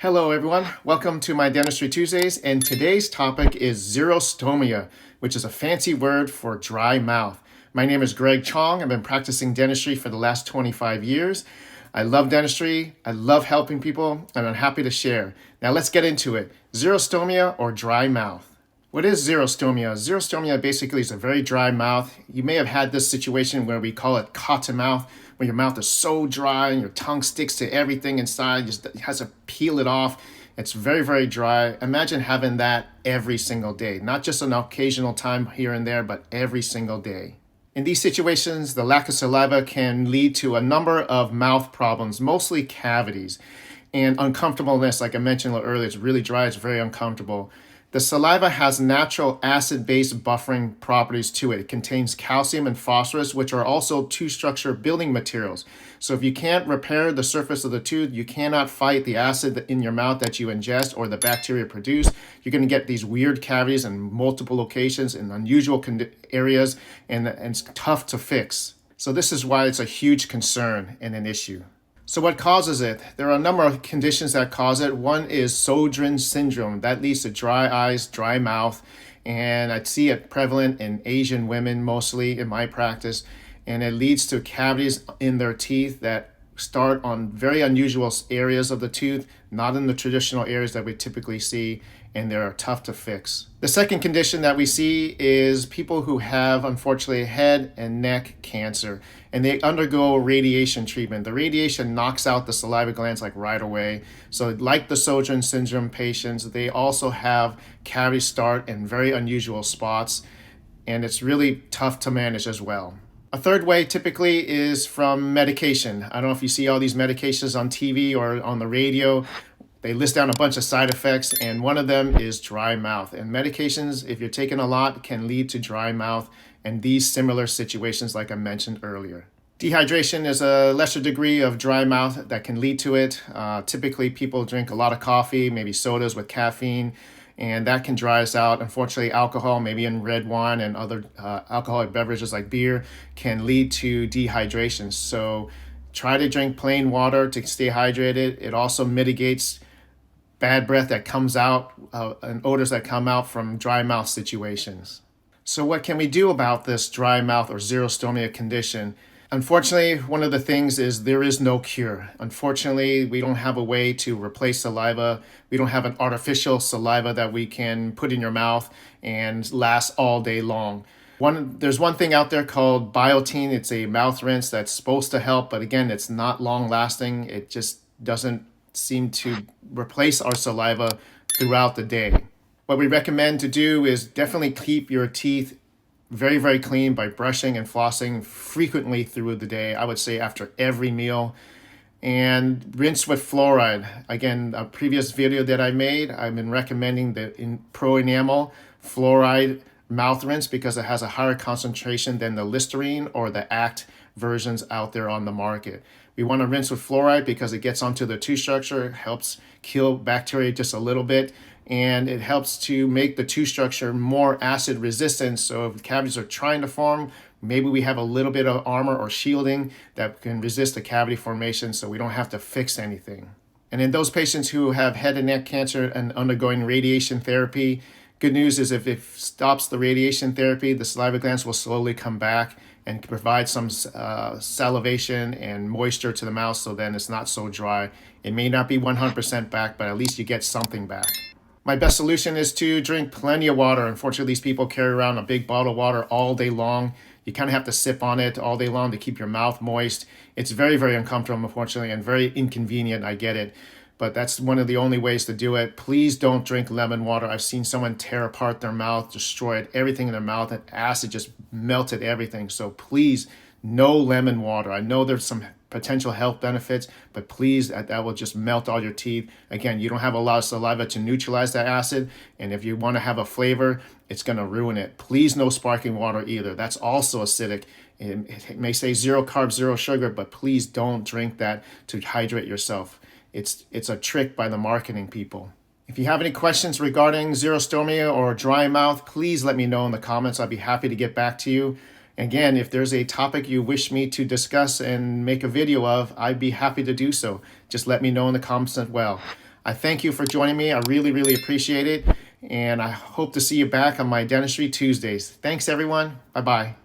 Hello everyone, welcome to my Dentistry Tuesdays, and today's topic is xerostomia, which is a fancy word for dry mouth. My name is Greg Chong. I've been practicing dentistry for the last 25 years. I love dentistry, I love helping people, and I'm happy to share. Now let's get into it. Xerostomia or dry mouth. What is xerostomia? Xerostomia basically is a very dry mouth. You may have had this situation where we call it cotton mouth, where your mouth is so dry and your tongue sticks to everything inside, just has to peel it off. It's very, very dry. Imagine having that every single day, not just an occasional time here and there, but every single day. In these situations, the lack of saliva can lead to a number of mouth problems, mostly cavities and uncomfortableness. Like I mentioned a little earlier, it's really dry, it's very uncomfortable. The saliva has natural acid-based buffering properties to it. It contains calcium and phosphorus, which are also tooth structure building materials. So if you can't repair the surface of the tooth, you cannot fight the acid in your mouth that you ingest or the bacteria produce. You're going to get these weird cavities in multiple locations in unusual areas, and it's tough to fix. So this is why it's a huge concern and an issue. So what causes it? There are a number of conditions that cause it. One is Sjögren's syndrome. That leads to dry eyes, dry mouth, and I see it prevalent in Asian women mostly in my practice, and it leads to cavities in their teeth that start on very unusual areas of the tooth, not in the traditional areas that we typically see, and they're tough to fix. The second condition that we see is people who have, unfortunately, head and neck cancer, and they undergo radiation treatment. The radiation knocks out the saliva glands like right away. So like the Sjögren's syndrome patients, they also have cavities start in very unusual spots, and it's really tough to manage as well. A third way typically is from medication. I don't know if you see all these medications on TV or on the radio. They list down a bunch of side effects, and one of them is dry mouth. And medications, if you're taking a lot, can lead to dry mouth and these similar situations like I mentioned earlier. Dehydration is a lesser degree of dry mouth that can lead to it. Typically, people drink a lot of coffee, maybe sodas with caffeine, and that can dry us out. Unfortunately, alcohol, maybe in red wine and other alcoholic beverages like beer, can lead to dehydration. So try to drink plain water to stay hydrated. It also mitigates bad breath that comes out and odors that come out from dry mouth situations. So what can we do about this dry mouth or xerostomia condition? Unfortunately, one of the things is there is no cure. Unfortunately, we don't have a way to replace saliva. We don't have an artificial saliva that we can put in your mouth and last all day long. There's one thing out there called Biotene. It's a mouth rinse that's supposed to help, but again, it's not long lasting. It just doesn't seem to replace our saliva throughout the day. What we recommend to do is definitely keep your teeth very, very clean by brushing and flossing frequently through the day. I would say after every meal, and rinse with fluoride. Again, a previous video that I made, I've been recommending the Pro Enamel fluoride mouth rinse because it has a higher concentration than the Listerine or the Act versions out there on the market. We want to rinse with fluoride because it gets onto the tooth structure, helps kill bacteria just a little bit, and it helps to make the tooth structure more acid resistant. So if cavities are trying to form, maybe we have a little bit of armor or shielding that can resist the cavity formation so we don't have to fix anything. And in those patients who have head and neck cancer and undergoing radiation therapy, good news is if it stops the radiation therapy, the saliva glands will slowly come back and provide some salivation and moisture to the mouth, so then it's not so dry. It may not be 100% back, but at least you get something back. My best solution is to drink plenty of water. Unfortunately, these people carry around a big bottle of water all day long. You kind of have to sip on it all day long to keep your mouth moist. It's very, very uncomfortable, unfortunately, and very inconvenient. I get it. But that's one of the only ways to do it. Please don't drink lemon water. I've seen someone tear apart their mouth, destroyed everything in their mouth, and acid just melted everything. So please, no lemon water. I know there's some potential health benefits, but please, that will just melt all your teeth. Again, you don't have a lot of saliva to neutralize that acid, and if you want to have a flavor, it's going to ruin it. Please, no sparkling water either. That's also acidic. It may say 0 carbs, 0 sugar, but please don't drink that to hydrate yourself. It's a trick by the marketing people. If you have any questions regarding xerostomia or dry mouth, please let me know in the comments. I'd be happy to get back to you. Again, if there's a topic you wish me to discuss and make a video of, I'd be happy to do so. Just let me know in the comments as well. I thank you for joining me. I really, really appreciate it. And I hope to see you back on my Dentistry Tuesdays. Thanks, everyone. Bye-bye.